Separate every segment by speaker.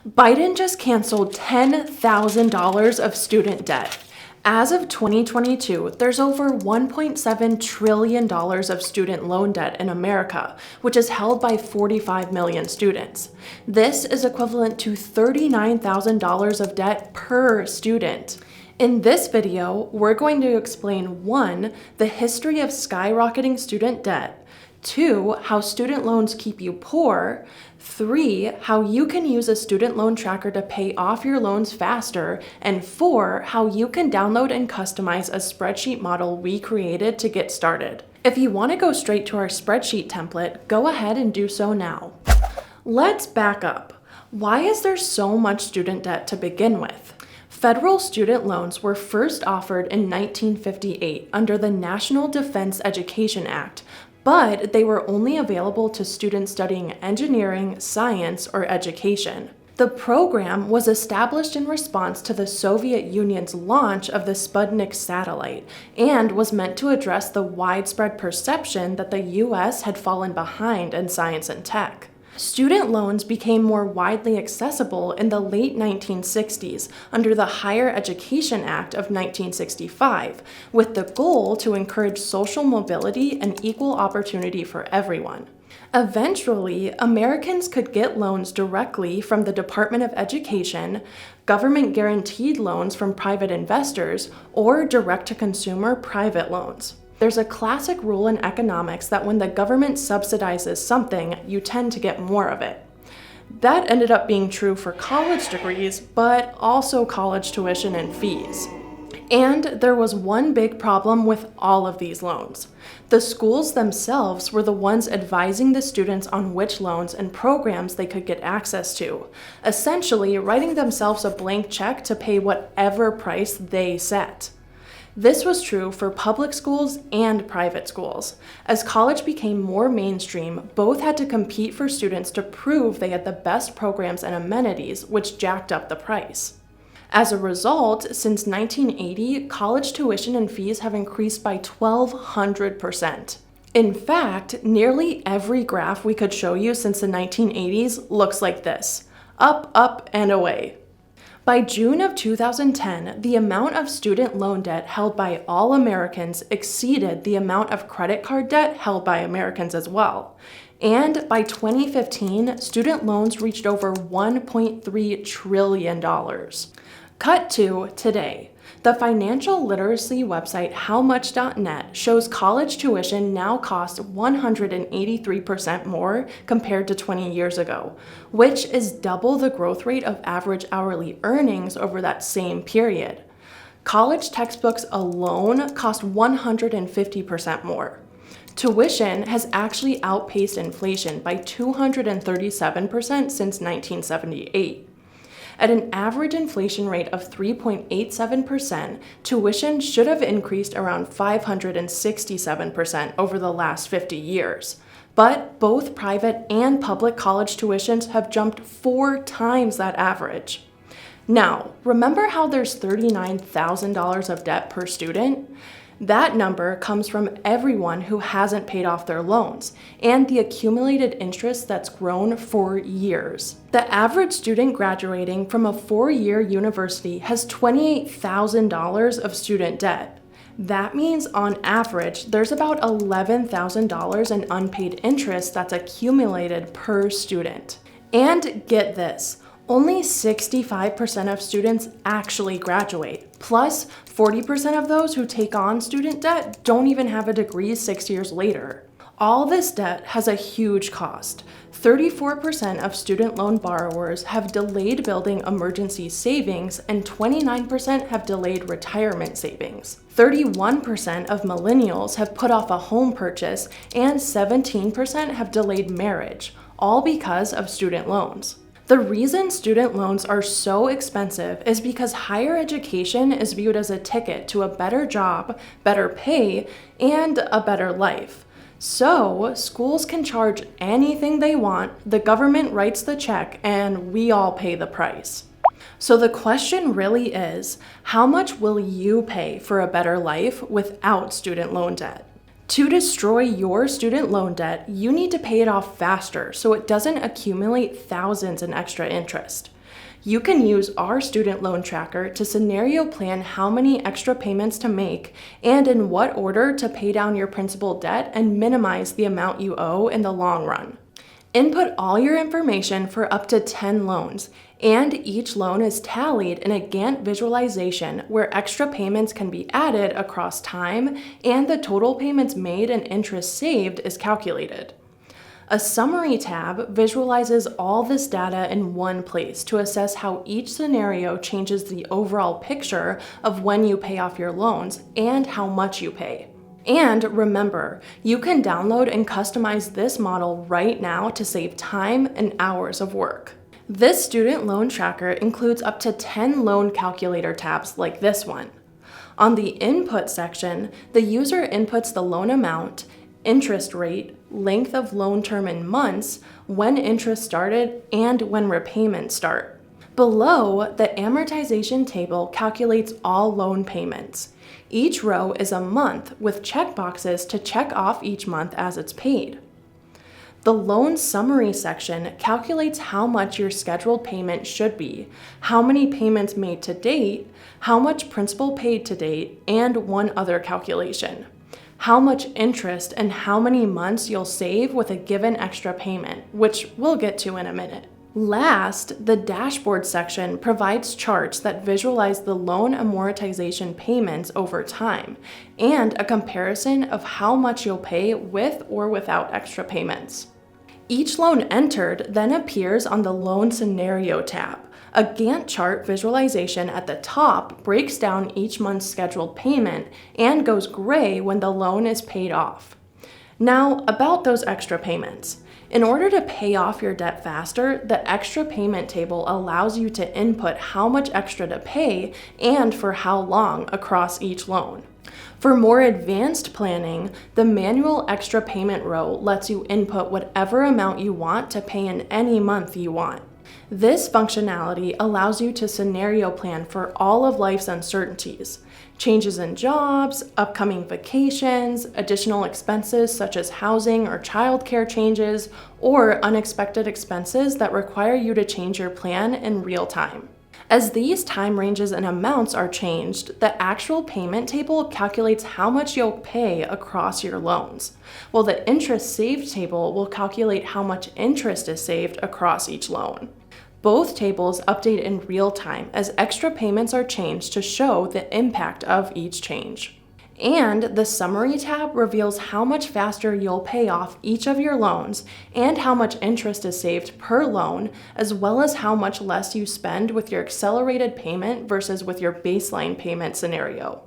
Speaker 1: Biden just canceled $10,000 of student debt. As of 2022, there's over $1.7 trillion of student loan debt in America, which is held by 45 million students. This is equivalent to $39,000 of debt per student. In this video, we're going to explain 1. The history of skyrocketing student debt, 2. How student loans keep you poor, 3. How you can use a student loan tracker to pay off your loans faster, and 4. How you can download and customize a spreadsheet model we created to get started. If you want to go straight to our spreadsheet template, go ahead and do so now. Let's back up. Why is there so much student debt to begin with? Federal student loans were first offered in 1958 under the National Defense Education Act, but they were only available to students studying engineering, science, or education. The program was established in response to the Soviet Union's launch of the Sputnik satellite and was meant to address the widespread perception that the US had fallen behind in science and tech. Student loans became more widely accessible in the late 1960s under the Higher Education Act of 1965, with the goal to encourage social mobility and equal opportunity for everyone. Eventually, Americans could get loans directly from the Department of Education, government-guaranteed loans from private investors, or direct-to-consumer private loans. There's a classic rule in economics that when the government subsidizes something, you tend to get more of it. That ended up being true for college degrees, but also college tuition and fees. And there was one big problem with all of these loans. The schools themselves were the ones advising the students on which loans and programs they could get access to, essentially writing themselves a blank check to pay whatever price they set. This was true for public schools and private schools. As college became more mainstream, both had to compete for students to prove they had the best programs and amenities, which jacked up the price. As a result, since 1980, college tuition and fees have increased by 1,200%. In fact, nearly every graph we could show you since the 1980s looks like this: up, up, and away. By June of 2010, the amount of student loan debt held by all Americans exceeded the amount of credit card debt held by Americans as well. And by 2015, student loans reached over $1.3 trillion. Cut to today. The financial literacy website howmuch.net shows college tuition now costs 183% more compared to 20 years ago, which is double the growth rate of average hourly earnings over that same period. College textbooks alone cost 150% more. Tuition has actually outpaced inflation by 237% since 1978. At an average inflation rate of 3.87%, tuition should have increased around 567% over the last 50 years. But both private and public college tuitions have jumped 4 times that average. Now, remember how there's $39,000 of debt per student? That number comes from everyone who hasn't paid off their loans and the accumulated interest that's grown for years. The average student graduating from a 4-year university has $28,000 of student debt. That means on average, there's about $11,000 in unpaid interest that's accumulated per student. And get this, only 65% of students actually graduate. Plus, 40% of those who take on student debt don't even have a degree 6 years later. All this debt has a huge cost. 34% of student loan borrowers have delayed building emergency savings, and 29% have delayed retirement savings. 31% of millennials have put off a home purchase, and 17% have delayed marriage, all because of student loans. The reason student loans are so expensive is because higher education is viewed as a ticket to a better job, better pay, and a better life. So, schools can charge anything they want, the government writes the check, and we all pay the price. So the question really is, how much will you pay for a better life without student loan debt? To destroy your student loan debt, you need to pay it off faster so it doesn't accumulate thousands in extra interest. You can use our student loan tracker to scenario plan how many extra payments to make and in what order to pay down your principal debt and minimize the amount you owe in the long run. Input all your information for up to 10 loans, and each loan is tallied in a Gantt visualization where extra payments can be added across time and the total payments made and interest saved is calculated. A summary tab visualizes all this data in one place to assess how each scenario changes the overall picture of when you pay off your loans and how much you pay. And remember, you can download and customize this model right now to save time and hours of work. This student loan tracker includes up to 10 loan calculator tabs like this one. On the input section, the user inputs the loan amount, interest rate, length of loan term in months, when interest started, and when repayments start. Below, the amortization table calculates all loan payments. Each row is a month with checkboxes to check off each month as it's paid. The loan summary section calculates how much your scheduled payment should be, how many payments made to date, how much principal paid to date, and one other calculation: how much interest and how many months you'll save with a given extra payment, which we'll get to in a minute. Last, the dashboard section provides charts that visualize the loan amortization payments over time and a comparison of how much you'll pay with or without extra payments. Each loan entered then appears on the Loan Scenario tab. A Gantt chart visualization at the top breaks down each month's scheduled payment and goes gray when the loan is paid off. Now, about those extra payments. In order to pay off your debt faster, the extra payment table allows you to input how much extra to pay and for how long across each loan. For more advanced planning, the manual extra payment row lets you input whatever amount you want to pay in any month you want. This functionality allows you to scenario plan for all of life's uncertainties: changes in jobs, upcoming vacations, additional expenses such as housing or childcare changes, or unexpected expenses that require you to change your plan in real time. As these time ranges and amounts are changed, the actual payment table calculates how much you'll pay across your loans, while the interest saved table will calculate how much interest is saved across each loan. Both tables update in real time as extra payments are changed to show the impact of each change. And the Summary tab reveals how much faster you'll pay off each of your loans and how much interest is saved per loan, as well as how much less you spend with your accelerated payment versus with your baseline payment scenario.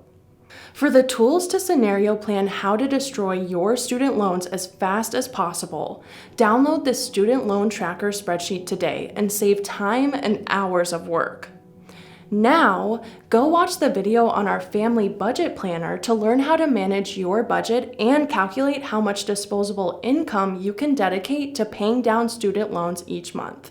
Speaker 1: For the tools to scenario plan how to destroy your student loans as fast as possible, download the Student Loan Tracker spreadsheet today and save time and hours of work. Now, go watch the video on our Family Budget Planner to learn how to manage your budget and calculate how much disposable income you can dedicate to paying down student loans each month.